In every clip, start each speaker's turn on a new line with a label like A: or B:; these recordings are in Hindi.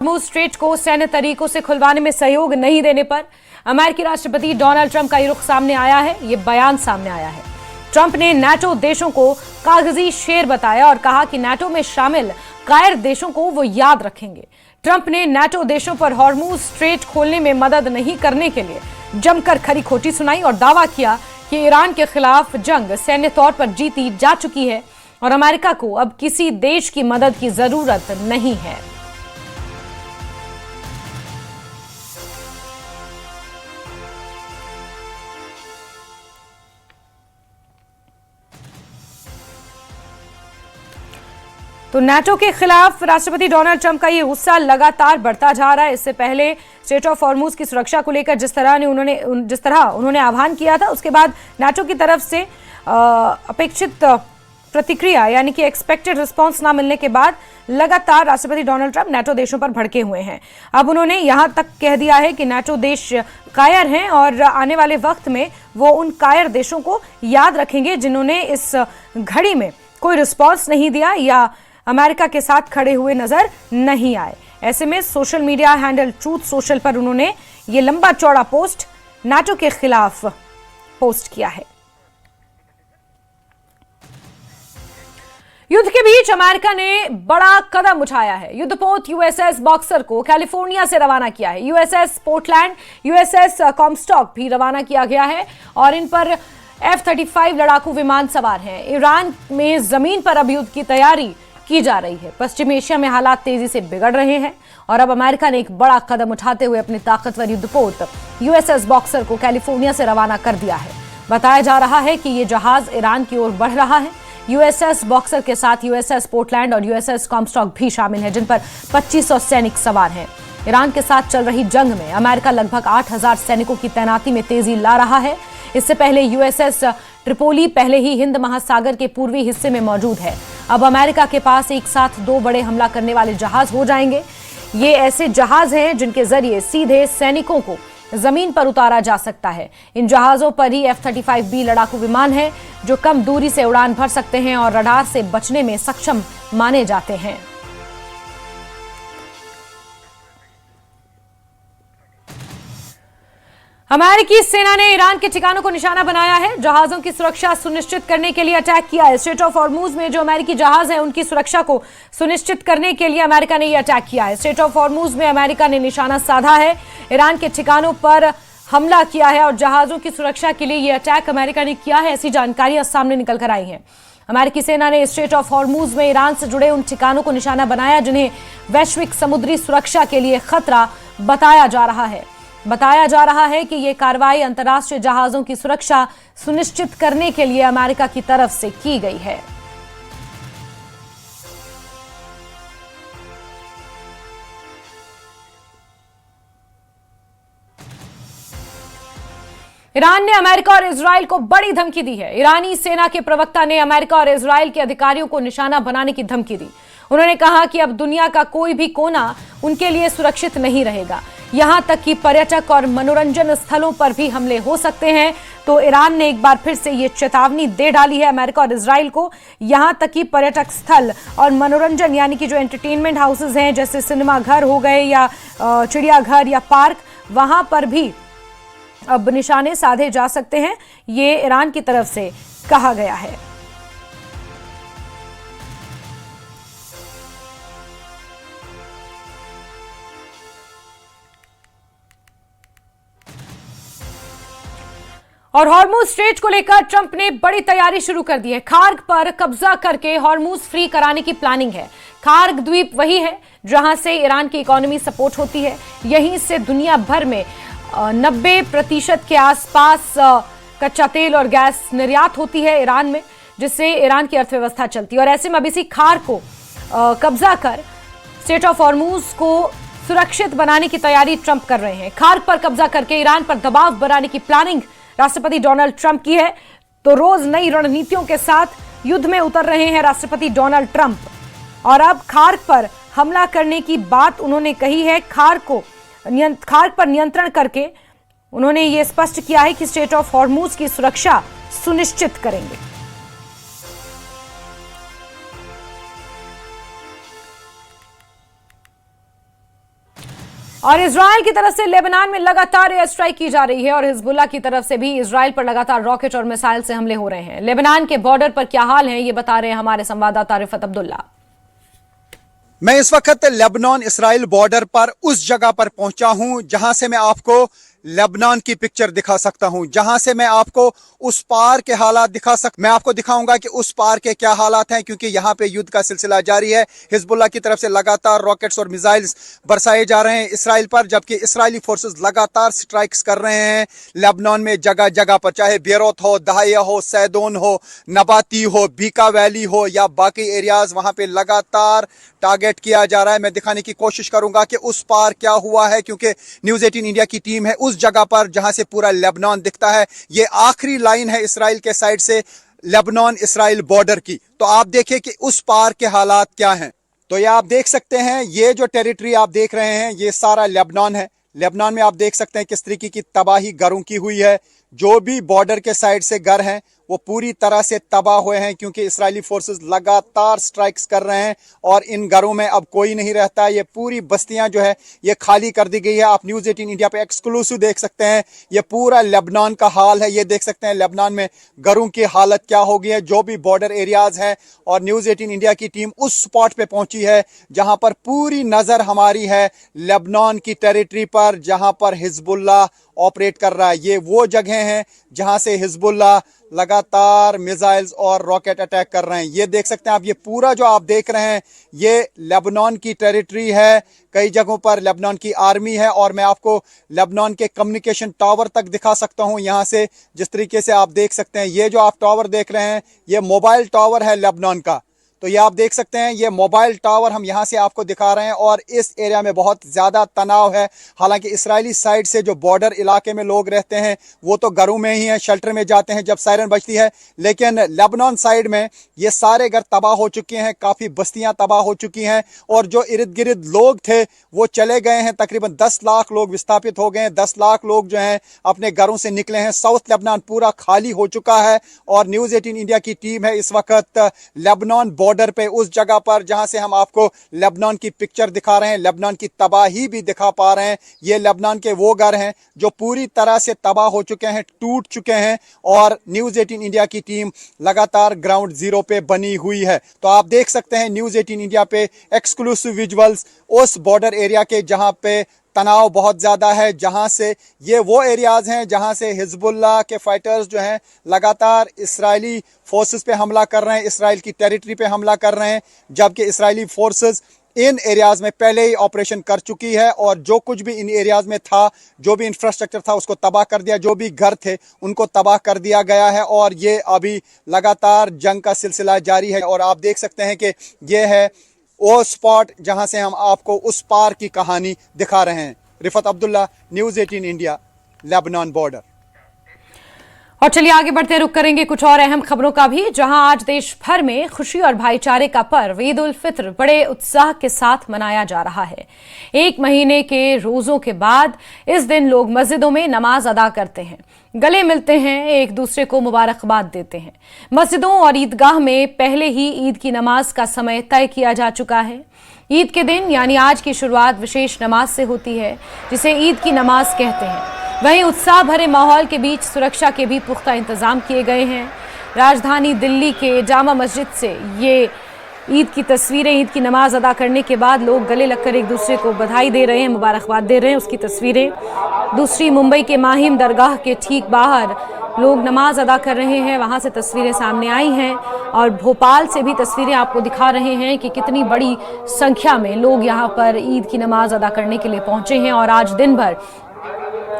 A: हॉर्मुज़ स्ट्रेट को सैन्य तरीकों से खुलवाने में सहयोग नहीं देने पर अमेरिकी राष्ट्रपति डोनाल्ड ट्रंप का ये रुख सामने आया है, ये बयान सामने आया है। ट्रंप ने नाटो देशों को कागजी शेर बताया और कहा कि नाटो में शामिल कायर देशों को वो याद रखेंगे। ट्रंप ने नाटो देशों पर हॉर्मुज़ स्ट्रेट खोलने में मदद नहीं करने के लिए जमकर खरी खोटी सुनाई और दावा किया कि ईरान के खिलाफ जंग सैन्य तौर पर जीती जा चुकी है और अमेरिका को अब किसी देश की मदद की जरूरत नहीं है। तो नाटो के खिलाफ राष्ट्रपति डोनाल्ड ट्रंप का ये गुस्सा लगातार बढ़ता जा रहा है। इससे पहले स्ट्रेट ऑफ हॉर्मुज़ की सुरक्षा को लेकर जिस तरह उन्होंने आह्वान किया था, उसके बाद नाटो की तरफ से अपेक्षित प्रतिक्रिया यानी कि एक्सपेक्टेड रिस्पांस ना मिलने के बाद लगातार राष्ट्रपति डोनाल्ड ट्रंप नाटो देशों पर भड़के हुए हैं। अब उन्होंने यहां तक कह दिया है कि नाटो देश कायर हैं और आने वाले वक्त में वो उन कायर देशों को याद रखेंगे जिन्होंने इस घड़ी में कोई रिस्पांस नहीं दिया या अमेरिका के साथ खड़े हुए नजर नहीं आए। ऐसे में social media handle truth social पर उन्होंने ये लंबा चौड़ा पोस्ट नाटो के खिलाफ पोस्ट किया है। युद्ध के बीच अमेरिका ने बड़ा कदम उठाया है। युद्धपोत यूएसएस बॉक्सर को कैलिफोर्निया से रवाना किया है। यूएसएस पोर्टलैंड, यूएसएस कॉमस्टॉक भी रवाना किया गया है और इन पर F-35 लड़ाकू विमान सवार हैं। ईरान में जमीन पर अब युद्ध की तैयारी की जा रही है। पश्चिमी एशिया में हालात तेजी से बिगड़ रहे हैं और अब अमेरिका ने एक बड़ा कदम उठाते हुए अपने ताकतवर युद्धपोत यूएसएस बॉक्सर को कैलिफोर्निया से रवाना कर दिया है। बताया जा रहा है कि ये जहाज ईरान की ओर बढ़ रहा है। यूएसएस बॉक्सर के साथ यूएसएस पोर्टलैंड और यूएसएस कॉमस्टॉक भी शामिल है, जिन पर 2500 सैनिक सवार हैं। ईरान के साथ चल रही जंग में अमेरिका लगभग 8000 सैनिकों की तैनाती में तेजी ला रहा है। इससे पहले यूएसएस ट्रिपोली पहले ही हिंद महासागर के पूर्वी हिस्से में मौजूद है। अब अमेरिका के पास एक साथ 2 बड़े हमला करने वाले जहाज हो जाएंगे। ये ऐसे जहाज हैं जिनके जरिए सीधे सैनिकों को जमीन पर उतारा जा सकता है। इन जहाजों पर ही F-35B लड़ाकू विमान हैं जो कम दूरी से उड़ान भर सकते हैं और रडार से बचने में सक्षम माने जाते हैं। अमेरिकी सेना ने ईरान के ठिकानों को निशाना बनाया है। जहाजों की सुरक्षा सुनिश्चित करने के लिए अटैक किया है। स्ट्रेट ऑफ हॉर्मुज़ में जो अमेरिकी जहाज हैं उनकी सुरक्षा को सुनिश्चित करने के लिए अमेरिका ने यह अटैक किया है। स्ट्रेट ऑफ हॉर्मुज़ में अमेरिका ने निशाना साधा है, ईरान के ठिकानों पर हमला किया है और जहाजों की सुरक्षा के लिए यह अटैक अमेरिका ने किया है, ऐसी जानकारियां सामने निकल कर आई हैं। अमेरिकी सेना ने स्ट्रेट ऑफ हॉर्मुज़ में ईरान से जुड़े उन ठिकानों को निशाना बनाया जिन्हें वैश्विक समुद्री सुरक्षा के लिए खतरा बताया जा रहा है। बताया जा रहा है कि यह कार्रवाई अंतर्राष्ट्रीय जहाजों की सुरक्षा सुनिश्चित करने के लिए अमेरिका की तरफ से की गई है। ईरान ने अमेरिका और इजराइल को बड़ी धमकी दी है। ईरानी सेना के प्रवक्ता ने अमेरिका और इजराइल के अधिकारियों को निशाना बनाने की धमकी दी। उन्होंने कहा कि अब दुनिया का कोई भी कोना उनके लिए सुरक्षित नहीं रहेगा, यहां तक कि पर्यटक और मनोरंजन स्थलों पर भी हमले हो सकते हैं। तो ईरान ने एक बार फिर से ये चेतावनी दे डाली है अमेरिका और इजराइल को, यहां तक कि पर्यटक स्थल और मनोरंजन यानी कि जो एंटरटेनमेंट हाउसेज हैं जैसे सिनेमा घर हो गए या चिड़ियाघर या पार्क, वहां पर भी अब निशाने साधे जा सकते हैं, ये ईरान की तरफ से कहा गया है। और हॉर्मुज़ स्ट्रेट को लेकर ट्रंप ने बड़ी तैयारी शुरू कर दी है। खार्ग पर कब्जा करके हॉर्मुज़ फ्री कराने की प्लानिंग है। खार्ग द्वीप वही है जहां से ईरान की इकोनॉमी सपोर्ट होती है। यहीं से दुनिया भर में 90% के आसपास कच्चा तेल और गैस निर्यात होती है ईरान में, जिससे ईरान की अर्थव्यवस्था चलती है। और ऐसे में अब इसी खार्ग को कब्जा कर स्ट्रेट ऑफ हॉर्मुज़ को सुरक्षित बनाने की तैयारी ट्रंप कर रहे हैं। खार्ग पर कब्जा करके ईरान पर दबाव बनाने की प्लानिंग राष्ट्रपति डोनाल्ड ट्रंप की है। तो रोज नई रणनीतियों के साथ युद्ध में उतर रहे हैं राष्ट्रपति डोनाल्ड ट्रंप और अब खार्ग पर हमला करने की बात उन्होंने कही है। खार्ग पर नियंत्रण करके उन्होंने ये स्पष्ट किया है कि स्ट्रेट ऑफ हॉर्मुज़ की सुरक्षा सुनिश्चित करेंगे। और इजराइल की तरफ से लेबनान में लगातार एयर स्ट्राइक की जा रही है और हिजबुल्लाह की तरफ से भी इजराइल पर लगातार रॉकेट और मिसाइल से हमले हो रहे हैं। लेबनान के बॉर्डर पर क्या हाल है, ये बता रहे हैं हमारे संवाददाता रिफत अब्दुल्ला।
B: मैं इस वक्त लेबनान इसराइल बॉर्डर पर उस जगह पर पहुंचा हूं जहां से मैं आपको लेबनान की पिक्चर दिखा सकता हूं, जहां से मैं आपको उस पार के हालात मैं आपको दिखाऊंगा कि उस पार के क्या हालात हैं, क्योंकि यहां पे युद्ध का सिलसिला जारी है। हिजबुल्लाह की तरफ से लगातार रॉकेट्स और मिसाइल्स बरसाए जा रहे हैं इसराइल पर, जबकि इसराइली फोर्सेस लगातार स्ट्राइक्स कर रहे हैं लेबनान में जगह जगह पर, चाहे बेरोत हो, दहाया हो, सैदोन हो, नबाती हो, बीका वैली हो या बाकी एरियाज, वहां पे लगातार टारगेट किया जा रहा है। मैं दिखाने की कोशिश करूंगा कि उस पार क्या हुआ है, क्योंकि न्यूज़ 18 इंडिया की टीम है उस जगह पर जहां से पूरा लेबनान दिखता है। ये आखिरी लाइन है इसराइल के साइड से लेबनान इसराइल बॉर्डर की। तो आप देखिए कि उस पार के हालात क्या हैं। तो ये आप देख सकते हैं, ये जो टेरिटरी आप देख रहे हैं ये सारा लेबनान है। लेबनान में आप देख सकते हैं किस तरीके की तबाही घरों की हुई है। जो भी बॉर्डर के साइड से घर हैं वो पूरी तरह से तबाह हुए हैं, क्योंकि इस्राएली फोर्सेस लगातार स्ट्राइक्स कर रहे हैं और इन घरों में अब कोई नहीं रहता। ये पूरी बस्तियां जो है ये खाली कर दी गई है। आप न्यूज़ 18 इंडिया पे एक्सक्लूसिव देख सकते हैं, ये पूरा लेबनान का हाल है। ये देख सकते हैं लेबनान में घरों की हालत क्या हो गई है, जो भी बॉर्डर एरियाज हैं। और न्यूज़ 18 इंडिया की टीम उस स्पॉट पे पहुंची है जहां पर पूरी नजर हमारी है लेबनान की टेरिटरी पर, जहां पर हिजबुल्लाह ऑपरेट कर रहा है। ये वो जगह हैं जहां से हिजबुल्लाह लगातार मिसाइल्स और रॉकेट अटैक कर रहे हैं। ये देख सकते हैं आप, ये पूरा जो आप देख रहे हैं ये लेबनान की टेरिटरी है। कई जगहों पर लेबनान की आर्मी है और मैं आपको लेबनान के कम्युनिकेशन टावर तक दिखा सकता हूं यहां से। जिस तरीके से आप देख सकते हैं, ये जो आप टावर देख रहे हैं ये मोबाइल टावर है लेबनान का। तो ये आप देख सकते हैं, ये मोबाइल टावर हम यहाँ से आपको दिखा रहे हैं और इस एरिया में बहुत ज़्यादा तनाव है। हालांकि इस्राएली साइड से जो बॉर्डर इलाके में लोग रहते हैं वो तो घरों में ही हैं, शेल्टर में जाते हैं जब सायरन बजती है, लेकिन लेबनान साइड में ये सारे घर तबाह हो चुके हैं, काफ़ी बस्तियाँ तबाह हो चुकी हैं और जो इर्द गिर्द लोग थे वो चले गए हैं। तकरीबन 10 लाख लोग विस्थापित हो गए हैं, 10 लाख लोग जो हैं अपने घरों से निकले हैं। साउथ लेबनान पूरा खाली हो चुका है और न्यूज़ 18 इंडिया की टीम है इस वक्त लेबनान बॉर्डर पे उस जगह पर जहां से हम आपको लेबनान की पिक्चर दिखा रहे हैं, लेबनान की तबाही भी दिखा पा रहे हैं। ये लेबनान के वो घर हैं जो पूरी तरह से तबाह हो चुके हैं, टूट चुके हैं और न्यूज़ 18 इंडिया की टीम लगातार ग्राउंड जीरो पे बनी हुई है। तो आप देख सकते हैं न्यूज़ 18 इंडिया पे एक्सक्लूसिव विजुअल्स उस बॉर्डर एरिया के जहां पे तनाव बहुत ज़्यादा है, जहां से ये वो एरियाज हैं जहां से हिजबुल्लाह के फाइटर्स जो हैं लगातार इसराइली फोर्सेस पे हमला कर रहे हैं, इसराइल की टेरिटरी पे हमला कर रहे हैं, जबकि इसराइली फोर्सेस इन एरियाज में पहले ही ऑपरेशन कर चुकी है और जो कुछ भी इन एरियाज में था, जो भी इंफ्रास्ट्रक्चर था उसको तबाह कर दिया, जो भी घर थे उनको तबाह कर दिया गया है और ये अभी लगातार जंग का सिलसिला जारी है। और आप देख सकते हैं कि ये है वो स्पॉट जहां से हम आपको उस पार की कहानी दिखा रहे हैं। Rifat Abdullah, news 18 India, Lebanon border.
A: और चलिए आगे बढ़ते रुक करेंगे कुछ और अहम खबरों का भी, जहां आज देश भर में खुशी और भाईचारे का पर्व ईद उल फित्र बड़े उत्साह के साथ मनाया जा रहा है। 1 महीने के रोजों के बाद इस दिन लोग मस्जिदों में नमाज अदा करते हैं, गले मिलते हैं, एक दूसरे को मुबारकबाद देते हैं। मस्जिदों और ईदगाह में पहले ही ईद की नमाज का समय तय किया जा चुका है। ईद के दिन यानी आज की शुरुआत विशेष नमाज से होती है, जिसे ईद की नमाज कहते हैं। वहीं उत्साह भरे माहौल के बीच सुरक्षा के भी पुख्ता इंतजाम किए गए हैं। राजधानी दिल्ली के जामा मस्जिद से ये ईद की तस्वीरें, ईद की नमाज अदा करने के बाद लोग गले लगकर एक दूसरे को बधाई दे रहे हैं, मुबारकबाद दे रहे हैं, उसकी तस्वीरें। दूसरी मुंबई के माहिम दरगाह के ठीक बाहर लोग नमाज अदा कर रहे हैं, वहां से तस्वीरें सामने आई हैं और भोपाल से भी तस्वीरें आपको दिखा रहे हैं कि कितनी बड़ी संख्या में लोग यहां पर ईद की नमाज अदा करने के लिए पहुंचे हैं। और आज दिन भर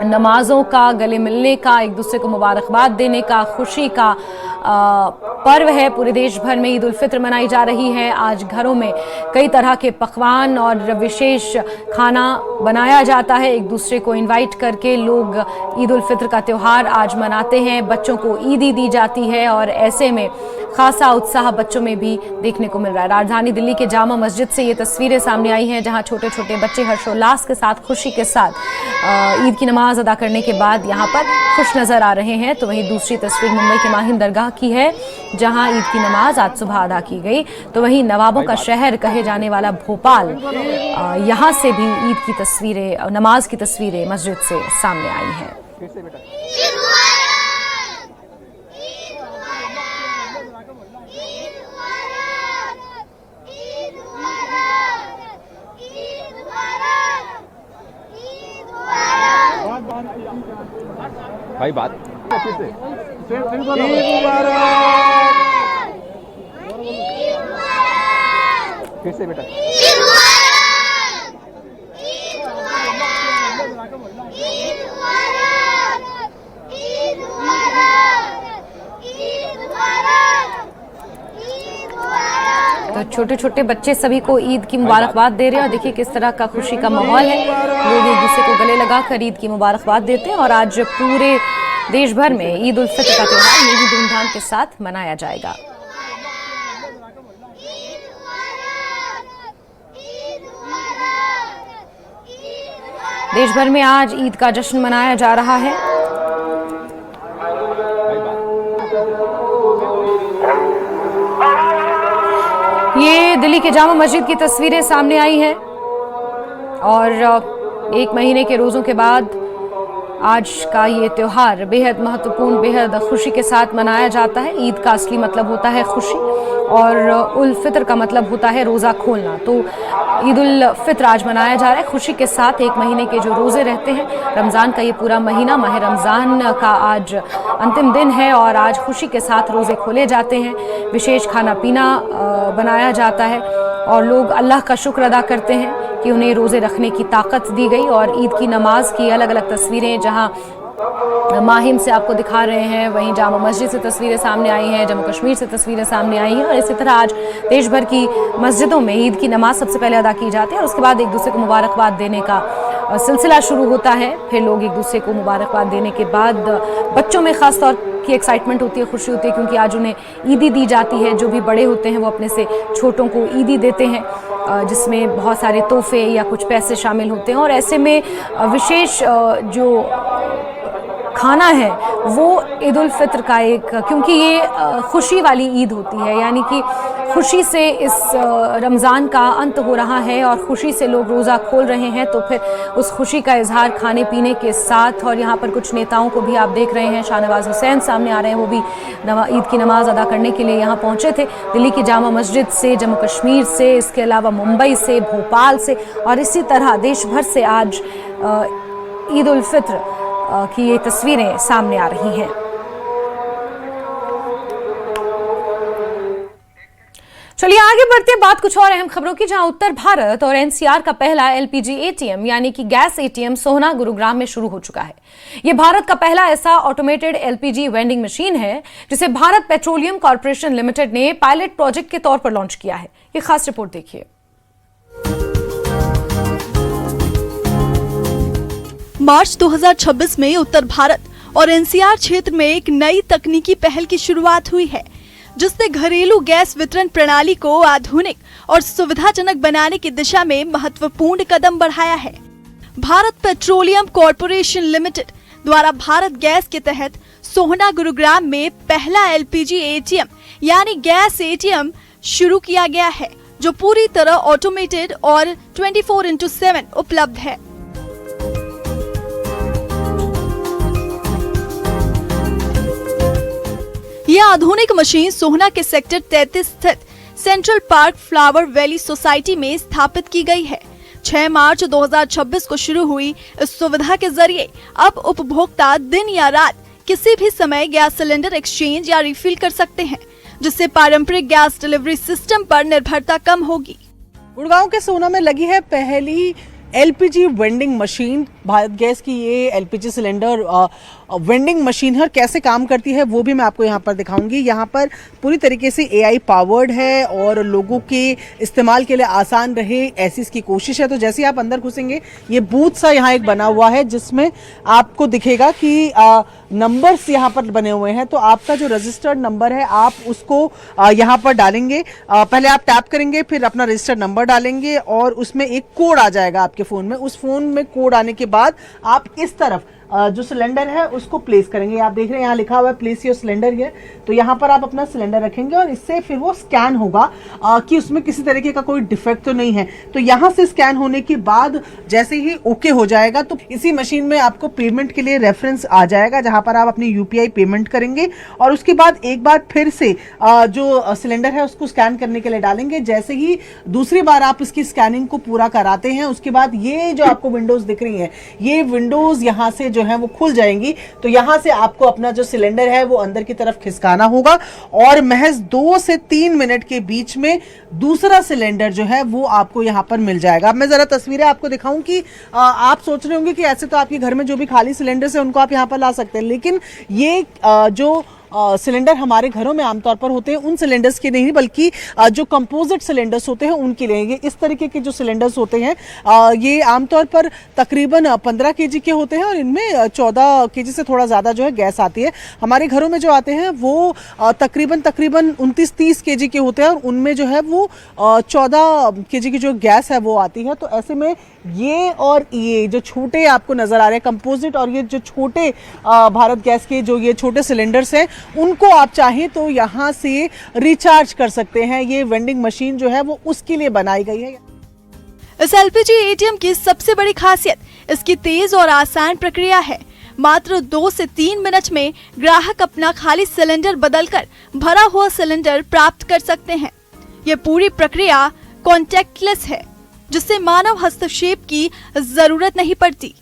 A: नमाजों का, गले मिलने का, एक दूसरे को मुबारकबाद देने का, खुशी का पर्व है। पूरे देश भर में ईद उल फित्र मनाई जा रही है। आज घरों में कई तरह के पकवान और विशेष खाना बनाया जाता है। एक दूसरे को इनवाइट करके लोग ईद उल फित्र का त्यौहार आज मनाते हैं। बच्चों को ईदी दी जाती है और ऐसे में खासा उत्साह बच्चों में भी देखने को मिल रहा है। राजधानी दिल्ली के जामा मस्जिद से ये तस्वीरें सामने आई हैं, जहां छोटे छोटे बच्चे हर्षोल्लास के साथ, खुशी के साथ ईद की नमाज नमाज अदा करने के बाद यहाँ पर खुश नजर आ रहे हैं। तो वहीं दूसरी तस्वीर मुंबई के माहिम दरगाह की है, जहां ईद की नमाज आज सुबह अदा की गई। तो वहीं नवाबों का शहर कहे जाने वाला भोपाल, यहाँ से भी ईद की तस्वीरें, नमाज की तस्वीरें मस्जिद से सामने आई हैं।
C: भाई बात फिर से बेटा
A: तो छोटे छोटे बच्चे सभी को ईद की मुबारकबाद दे रहे हैं और देखिए किस तरह का खुशी का माहौल है। लोग एक दूसरे को गले लगाकर ईद की मुबारकबाद देते हैं और आज पूरे देश भर में ईद उल फित्र का त्योहार यही धूमधाम के साथ मनाया जाएगा। देश भर में आज ईद का जश्न मनाया जा रहा है। ये दिल्ली के जामा मस्जिद की तस्वीरें सामने आई हैं और एक महीने के रोज़ों के बाद आज का ये त्योहार बेहद महत्वपूर्ण, बेहद खुशी के साथ मनाया जाता है। ईद का असली मतलब होता है खुशी और उल फित्र का मतलब होता है रोज़ा खोलना। तो ईद उल फित्र आज मनाया जा रहा है खुशी के साथ। एक महीने के जो रोज़े रहते हैं, रमज़ान का ये पूरा महीना, माह रमज़ान का आज अंतिम दिन है और आज खुशी के साथ रोज़े खोले जाते हैं। विशेष खाना पीना बनाया जाता है और लोग अल्लाह का शुक्र अदा करते हैं कि उन्हें रोज़े रखने की ताकत दी गई। और ईद की नमाज की अलग अलग तस्वीरें जहां माहिम से आपको दिखा रहे हैं, वहीं जामा मस्जिद से तस्वीरें सामने आई हैं, जम्मू कश्मीर से तस्वीरें सामने आई हैं और इसी तरह आज देश भर की मस्जिदों में ईद की नमाज सबसे पहले अदा की जाती है और उसके बाद एक दूसरे को मुबारकबाद देने का सिलसिला शुरू होता है। फिर लोग एक दूसरे को मुबारकबाद देने के बाद बच्चों में ख़ास तौर की एक्साइटमेंट होती है, खुशी होती है, क्योंकि आज उन्हें ईदी दी जाती है। जो भी बड़े होते हैं वो अपने से छोटों को ईदी देते हैं, जिसमें बहुत सारे तोहफे या कुछ पैसे शामिल होते हैं। और ऐसे में विशेष जो खाना है वो ईद उल फित्र का एक, क्योंकि ये खुशी वाली ईद होती है, यानी कि खुशी से इस रमज़ान का अंत हो रहा है और खुशी से लोग रोज़ा खोल रहे हैं। तो फिर उस खुशी का इजहार खाने पीने के साथ। और यहाँ पर कुछ नेताओं को भी आप देख रहे हैं, शाहनवाज हुसैन सामने आ रहे हैं, वो भी ईद की नमाज अदा करने के लिए यहाँ पहुँचे थे। दिल्ली की जामा मस्जिद से, जम्मू कश्मीर से, इसके अलावा मुंबई से, भोपाल से और इसी तरह देश भर से आज ईद उल फित्र की ये तस्वीरें सामने आ रही हैं। चलिए आगे बढ़ते हैं, बात कुछ और अहम खबरों की, जहां उत्तर भारत और एनसीआर का पहला एलपीजी एटीएम यानी कि गैस एटीएम सोहना गुरुग्राम में शुरू हो चुका है। यह भारत का पहला ऐसा ऑटोमेटेड एलपीजी वेंडिंग मशीन है जिसे भारत पेट्रोलियम कॉर्पोरेशन लिमिटेड ने पायलट प्रोजेक्ट के तौर पर लॉन्च किया है। ये खास रिपोर्ट देखिए।
D: मार्च 2026 में उत्तर भारत और एनसीआर क्षेत्र में एक नई तकनीकी पहल की शुरुआत हुई है, जिसने घरेलू गैस वितरण प्रणाली को आधुनिक और सुविधाजनक बनाने की दिशा में महत्वपूर्ण कदम बढ़ाया है। भारत पेट्रोलियम कॉर्पोरेशन लिमिटेड द्वारा भारत गैस के तहत सोहना गुरुग्राम में पहला एलपीजी एटीएम यानी गैस एटीएम शुरू किया गया है, जो पूरी तरह ऑटोमेटेड और 24/7 उपलब्ध है। यह आधुनिक मशीन सोहना के सेक्टर 33 स्थित central park flower valley society में स्थापित की गई है। 6 मार्च 2026 को शुरू हुई इस सुविधा के जरिए अब उपभोक्ता दिन या रात किसी भी समय गैस सिलेंडर एक्सचेंज या रिफिल कर सकते हैं, जिससे पारंपरिक गैस डिलीवरी सिस्टम पर निर्भरता कम होगी।
E: गुड़गांव के सोहना में लगी है पहली LPG vending machine. Bharat gas की ये एलपीजी सिलेंडर वेंडिंग मशीन है और कैसे काम करती है वो भी मैं आपको यहाँ पर दिखाऊंगी। यहाँ पर पूरी तरीके से एआई पावर्ड है और लोगों के इस्तेमाल के लिए आसान रहे ऐसी इसकी कोशिश है। तो जैसे आप अंदर घुसेंगे, ये बूथ सा यहाँ एक बना हुआ है जिसमें आपको दिखेगा कि नंबर्स यहाँ पर बने हुए हैं। तो आपका जो रजिस्टर्ड नंबर है आप उसको यहाँ पर डालेंगे। पहले आप टैप करेंगे, फिर अपना रजिस्टर्ड नंबर डालेंगे और उसमें एक कोड आ जाएगा आपके फ़ोन में। उस फ़ोन में कोड आने के बाद आप इस तरफ जो सिलेंडर है उसको प्लेस करेंगे। आप देख रहे हैं यहाँ लिखा हुआ है प्लेस योर सिलेंडर हियर, तो यहाँ पर आप अपना सिलेंडर रखेंगे और इससे फिर वो स्कैन होगा कि उसमें किसी तरीके का कोई डिफेक्ट तो नहीं है। तो यहाँ से स्कैन होने के बाद जैसे ही ओके हो जाएगा तो इसी मशीन में आपको पेमेंट के लिए रेफरेंस आ जाएगा, जहां पर आप अपनी यूपीआई पेमेंट करेंगे और उसके बाद एक बार फिर से जो सिलेंडर है उसको स्कैन करने के लिए डालेंगे। जैसे ही दूसरी बार आप इसकी स्कैनिंग को पूरा कराते हैं उसके बाद ये जो आपको विंडोज दिख रही हैं, ये विंडोज यहाँ से जो है वो खुल जाएंगी। तो यहाँ से आपको अपना जो सिलेंडर है वो अंदर की तरफ खिसकाना होगा और महज 2 से 3 मिनट के बीच में दूसरा सिलेंडर जो है वो आपको यहाँ पर मिल जाएगा। अब मैं जरा तस्वीरें आपको दिखाऊं कि आप सोच रहे होंगे कि ऐसे तो आपके घर में जो भी खाली सिलेंडर्स है उनको आप यहाँ पर ला सकते हैं, लेकिन ये जो सिलेंडर हमारे घरों में आमतौर पर होते हैं उन सिलेंडर्स के नहीं बल्कि जो कंपोजिट सिलेंडर्स होते हैं उनके लिए। ये इस तरीके के जो सिलेंडर्स होते हैं ये आमतौर पर तकरीबन 15 केजी के होते हैं और इनमें 14 केजी से थोड़ा ज़्यादा जो है गैस आती है। हमारे घरों में जो आते हैं वो तकरीबन 29-30 केजी के होते हैं और उनमें जो है वो 14 केजी की जो गैस है वो आती है। तो ऐसे में ये और ये जो छोटे आपको नज़र आ रहे हैं कंपोजिट और ये जो छोटे भारत गैस के जो ये छोटे सिलेंडर्स हैं उनको आप चाहें तो यहाँ से रिचार्ज कर सकते हैं। ये वेंडिंग मशीन जो है वो उसके लिए बनाई गई है।
D: इस एलपीजी एटीएम की सबसे बड़ी खासियत इसकी तेज और आसान प्रक्रिया है। मात्र 2 से 3 मिनट में ग्राहक अपना खाली सिलेंडर बदलकर भरा हुआ सिलेंडर प्राप्त कर सकते हैं। ये पूरी प्रक्रिया कॉन्टैक्टलेस है, जिससे मानव हस्तक्षेप की जरूरत नहीं पड़ती।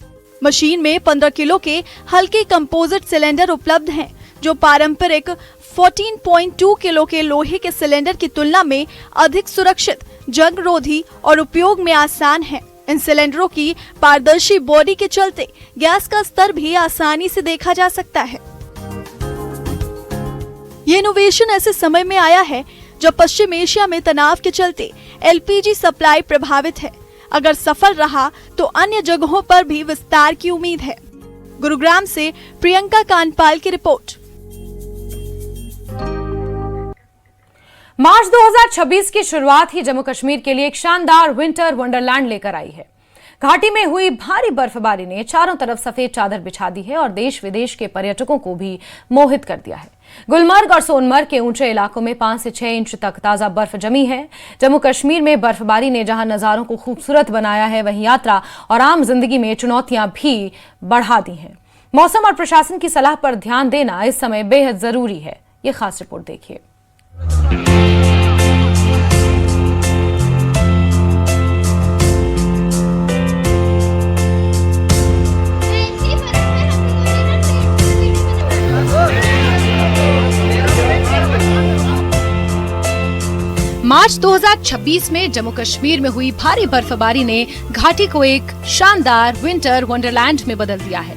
D: मशीन में 15 किलो के हल्के कंपोजिट सिलेंडर उपलब्ध हैं, जो पारंपरिक 14.2 किलो के लोहे के सिलेंडर की तुलना में अधिक सुरक्षित, जंगरोधी और उपयोग में आसान है। इन सिलेंडरों की पारदर्शी बॉडी के चलते गैस का स्तर भी आसानी से देखा जा सकता है। ये इनोवेशन ऐसे समय में आया है जब पश्चिम एशिया में तनाव के चलते एलपीजी सप्लाई प्रभावित है। अगर सफल रहा तो अन्य जगहों पर भी विस्तार की उम्मीद है। गुरुग्राम से प्रियंका कानपाल की रिपोर्ट।
A: मार्च 2026 की शुरुआत ही जम्मू कश्मीर के लिए एक शानदार विंटर वंडरलैंड लेकर आई है। घाटी में हुई भारी बर्फबारी ने चारों तरफ सफेद चादर बिछा दी है और देश विदेश के पर्यटकों को भी मोहित कर दिया है। गुलमर्ग और सोनमर्ग के ऊंचे इलाकों में 5 से 6 इंच तक ताजा बर्फ जमी है। जम्मू कश्मीर में बर्फबारी ने जहां नजारों को खूबसूरत बनाया है, वहीं यात्रा और आम जिंदगी में चुनौतियां भी बढ़ा दी हैं। मौसम और प्रशासन की सलाह पर ध्यान देना इस समय बेहद जरूरी है। ये खास रिपोर्ट देखिए।
F: मार्च 2026 में जम्मू कश्मीर में हुई भारी बर्फबारी ने घाटी को एक शानदार विंटर वंडरलैंड में बदल दिया है।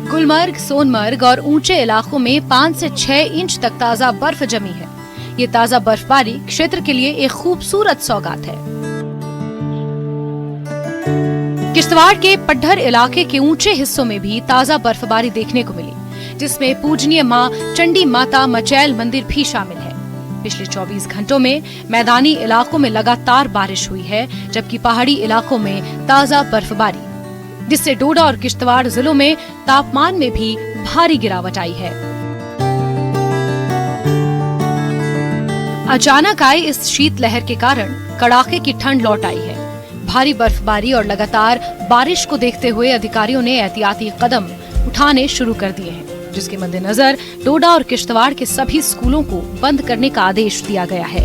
F: गुलमर्ग, सोनमर्ग और ऊंचे इलाकों में 5 से 6 इंच तक ताजा बर्फ जमी है। ये ताजा बर्फबारी क्षेत्र के लिए एक खूबसूरत सौगात है। किश्तवाड़ के पड्ढर इलाके के ऊंचे हिस्सों में भी ताजा बर्फबारी देखने को मिली, जिसमें पूजनीय मां चंडी माता मचैल मंदिर भी शामिल है। पिछले 24 घंटों में मैदानी इलाकों में लगातार बारिश हुई है, जबकि पहाड़ी इलाकों में ताजा बर्फबारी, जिससे डोडा और किश्तवाड़ जिलों में तापमान में भी भारी गिरावट आई है। अचानक आई इस शीतलहर के कारण कड़ाके की ठंड लौट आई है। भारी बर्फबारी और लगातार बारिश को देखते हुए अधिकारियों ने एहतियाती कदम उठाने शुरू कर दिए हैं, जिसके मद्देनजर डोडा और किश्तवाड़ के सभी स्कूलों को बंद करने का आदेश दिया गया है।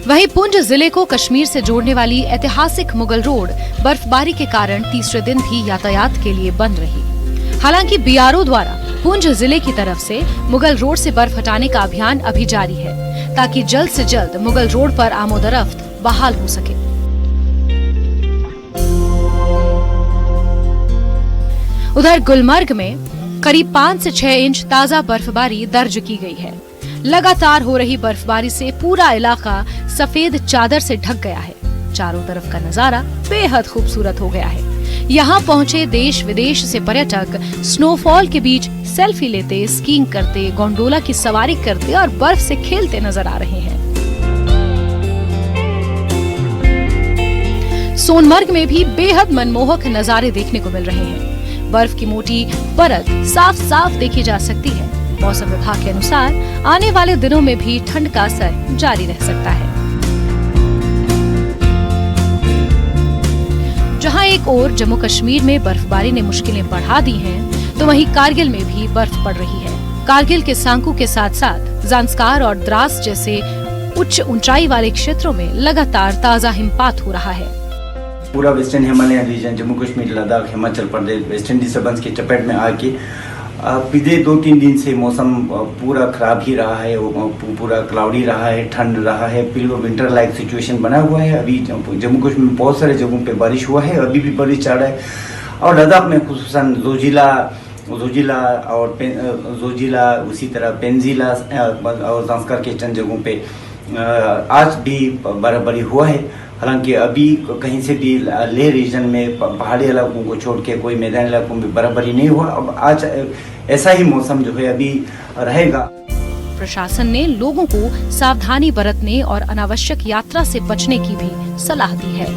F: वहीं पुंछ जिले को कश्मीर से जोड़ने वाली ऐतिहासिक मुगल रोड बर्फबारी के कारण तीसरे दिन भी यातायात के लिए बंद रही। हालांकि बीआरओ द्वारा पुंछ जिले की तरफ से मुगल रोड से बर्फ हटाने का अभियान अभी जारी है, ताकि जल्द से जल्द मुगल रोड पर आमोदरफ्त बहाल हो सके। उधर गुलमर्ग में करीब 5 से 6 इंच ताजा बर्फबारी दर्ज की गई है। लगातार हो रही बर्फबारी से पूरा इलाका सफेद चादर से ढक गया है। चारों तरफ का नजारा बेहद खूबसूरत हो गया है। यहाँ पहुँचे देश विदेश से पर्यटक स्नोफॉल के बीच सेल्फी लेते, स्कीइंग करते, गोंडोला की सवारी करते और बर्फ से खेलते नजर आ रहे हैं। सोनमर्ग में भी बेहद मनमोहक नजारे देखने को मिल रहे हैं। बर्फ की मोटी परत साफ साफ देखी जा सकती है। मौसम विभाग के अनुसार आने वाले दिनों में भी ठंड का असर जारी रह सकता है। जहां एक ओर जम्मू कश्मीर में बर्फबारी ने मुश्किलें बढ़ा दी हैं, तो वहीं कारगिल में भी बर्फ पड़ रही है। कारगिल के सांकू के साथ साथ ज़ांस्कार और द्रास जैसे उच्च ऊंचाई वाले क्षेत्रों में लगातार ताजा हिमपात हो रहा है।
G: पूरा western Himalayan region, Jammu Kashmir, Ladakh, Himachal Pradesh western disturbance की चपेट में आके पिछले 2-3 दिन से मौसम पूरा खराब ही रहा है। पूरा क्लाउडी रहा है, ठंड रहा है, बिल्कुल विंटर लाइक सिचुएशन बना हुआ है। अभी जम्मू कश्मीर में बहुत सारे जगहों पे बारिश हुआ है, अभी भी बारिश चल रहा है। और लद्दाख में खुसूसन जोजिला उसी तरह पेंजिला और ज़ांस्कार के चंद जगहों पे आज भी बर्फबारी हुआ है। हालांकि अभी कहीं से भी लेह रीजन में पहाड़ी इलाकों को छोड़ के कोई मैदानी इलाकों में बर्फबारी नहीं हुआ। अब आज ऐसा ही मौसम जो है अभी रहेगा।
F: प्रशासन ने लोगों को सावधानी बरतने और अनावश्यक यात्रा से बचने की भी सलाह दी है।